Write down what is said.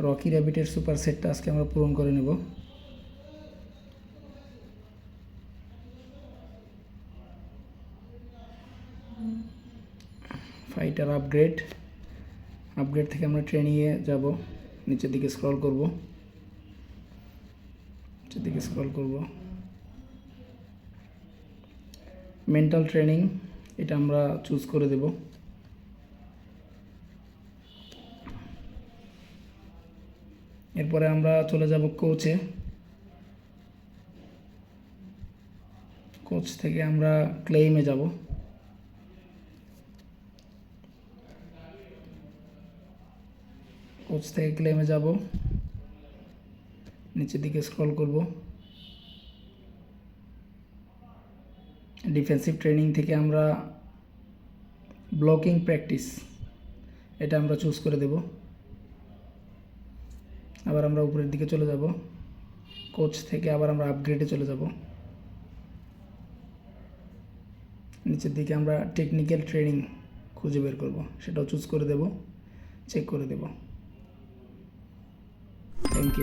Rocky র্যাবিটের super সেটটা আজকে আমরা পূরণ করে নেব। ফাইটার আপগ্রেড থেকে আমরা ট্রেনিংয়ে যাব। নিচের দিকে স্ক্রল করব, মেন্টাল ট্রেনিং এটা আমরা চুজ করে দেব। এরপরে আমরা চলে যাব কোচ থেকে আমরা ক্লেইমে যাব। নিচের দিকে স্ক্রল করব। ডিফেন্সিভ ট্রেনিং থেকে আমরা ব্লকিং প্র্যাকটিস এটা আমরা চুজ করে দেব। আবার আমরা উপরের দিকে চলে যাব। কোচ থেকে আবার আমরা আপগ্রেডে চলে যাব। নিচের দিকে আমরা টেকনিক্যাল ট্রেনিং খুঁজে বের করব, সেটাও চুজ করে দেব, চেক করে দেব। Thank you.